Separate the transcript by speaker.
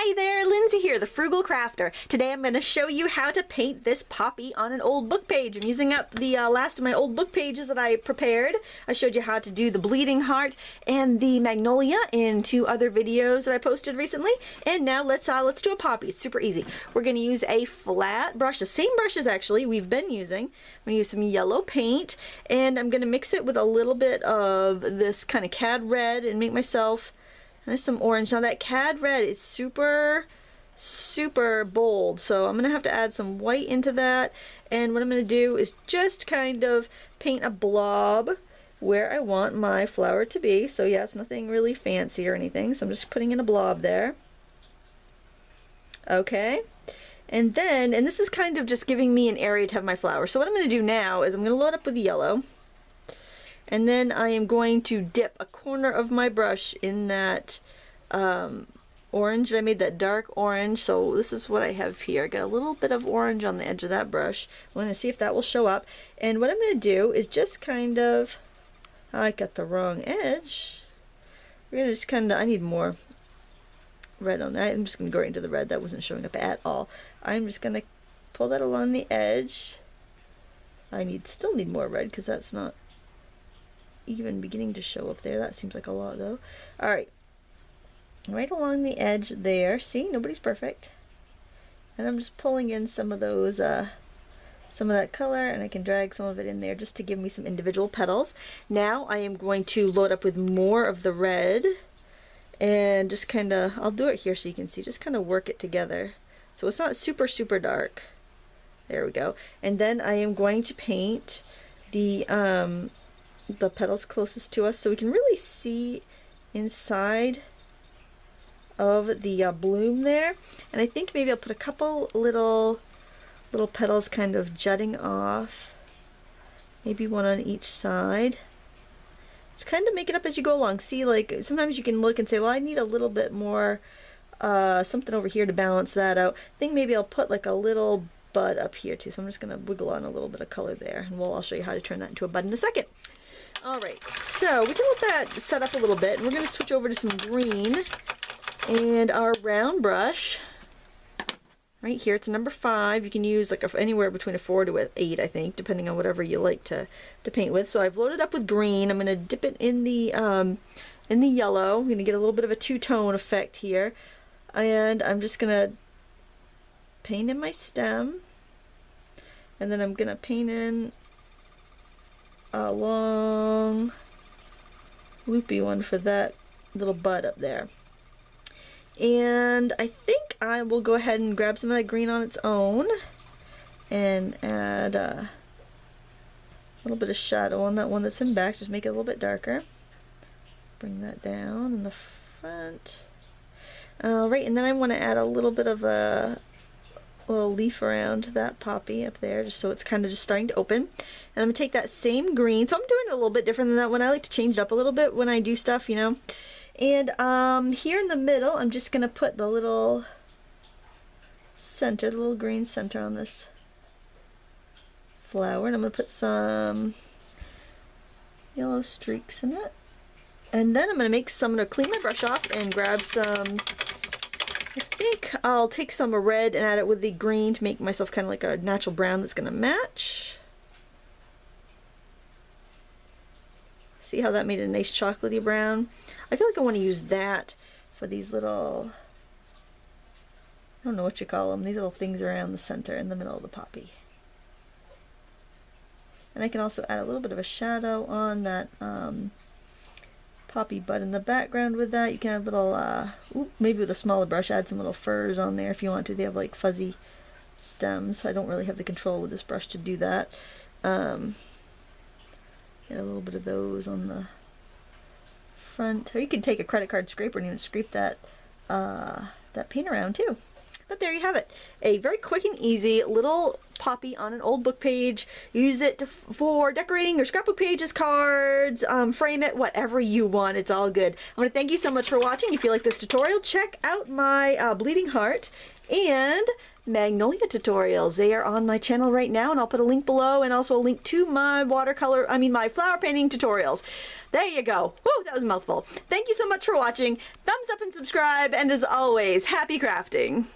Speaker 1: Hi there, Lindsay here, the Frugal Crafter. Today I'm going to show you how to paint this poppy on an old book page. I'm using up the last of my old book pages that I prepared. I showed you how to do the bleeding heart and the magnolia in 2 other videos that I posted recently. And now let's do a poppy. It's super easy. We're going to use a flat brush, the same brushes actually we've been using. I'm going to use some yellow paint and I'm going to mix it with a little bit of this kind of cad red and make myself some orange. Now that cad red is super bold, so I'm gonna have to add some white into that, and what I'm gonna do is just kind of paint a blob where I want my flower to be. So yeah, it's nothing really fancy or anything, so I'm just putting in a blob there. Okay, and this is kind of just giving me an area to have my flower. So what I'm gonna do now is I'm gonna load up with yellow, and then I am going to dip a corner of my brush in that orange. I made that dark orange, so this is what I have here. I got a little bit of orange on the edge of that brush. I'm going to see if that will show up. And what I'm going to do is just kind of, I got the wrong edge. We're going to just kind of, I need more red on that. I'm just going to go right into the red. That wasn't showing up at all. I'm just going to pull that along the edge. I still need more red because that's not even beginning to show up there. That seems like a lot though. Alright, right along the edge there. See, nobody's perfect. And I'm just pulling in some of those some of that color, and I can drag some of it in there just to give me some individual petals. Now I am going to load up with more of the red and just kind of, I'll do it here so you can see, just kind of work it together so it's not super dark. There we go. And then I am going to paint the petals closest to us so we can really see inside of the bloom there. And I think maybe I'll put a couple little petals kind of jutting off, maybe one on each side. Just kind of make it up as you go along. See, like sometimes you can look and say, well, I need a little bit more something over here to balance that out. I think maybe I'll put like a little bud up here too, so I'm just going to wiggle on a little bit of color there, and I'll show you how to turn that into a bud in a second. Alright, so we can let that set up a little bit, and we're going to switch over to some green and our round brush. Right here, it's a number 5. You can use like anywhere between a 4 to an 8, I think, depending on whatever you like to paint with. So I've loaded up with green. I'm going to dip it in the yellow. I'm going to get a little bit of a two-tone effect here, and I'm just going to paint in my stem, and then I'm going to paint in a long loopy one for that little bud up there. And I think I will go ahead and grab some of that green on its own and add a little bit of shadow on that one that's in back, just make it a little bit darker. Bring that down in the front. Right, and then I want to add a little bit of a little leaf around that poppy up there, just so it's kind of just starting to open. And I'm going to take that same green, so I'm doing it a little bit different than that one. I like to change it up a little bit when I do stuff, you know. And here in the middle, I'm just going to put the little center, the little green center on this flower, and I'm going to put some yellow streaks in it. And then I'm going to clean my brush off and grab some, I think I'll take some red and add it with the green to make myself kind of like a natural brown that's going to match. See how that made a nice chocolatey brown? I feel like I want to use that for these little, I don't know what you call them, these little things around the center in the middle of the poppy. And I can also add a little bit of a shadow on that poppy bud in the background with that. You can add little, maybe with a smaller brush, add some little furs on there if you want to. They have like fuzzy stems. I don't really have the control with this brush to do that. Get a little bit of those on the front. Or you can take a credit card scraper and even scrape that, that paint around too. But there you have it. A very quick and easy little poppy on an old book page. Use it for decorating your scrapbook pages, cards, frame it, whatever you want. It's all good. I want to thank you so much for watching. If you like this tutorial, check out my Bleeding Heart and Magnolia tutorials. They are on my channel right now, and I'll put a link below and also a link to my my flower painting tutorials. There you go. Woo, that was a mouthful. Thank you so much for watching. Thumbs up and subscribe, and as always, happy crafting.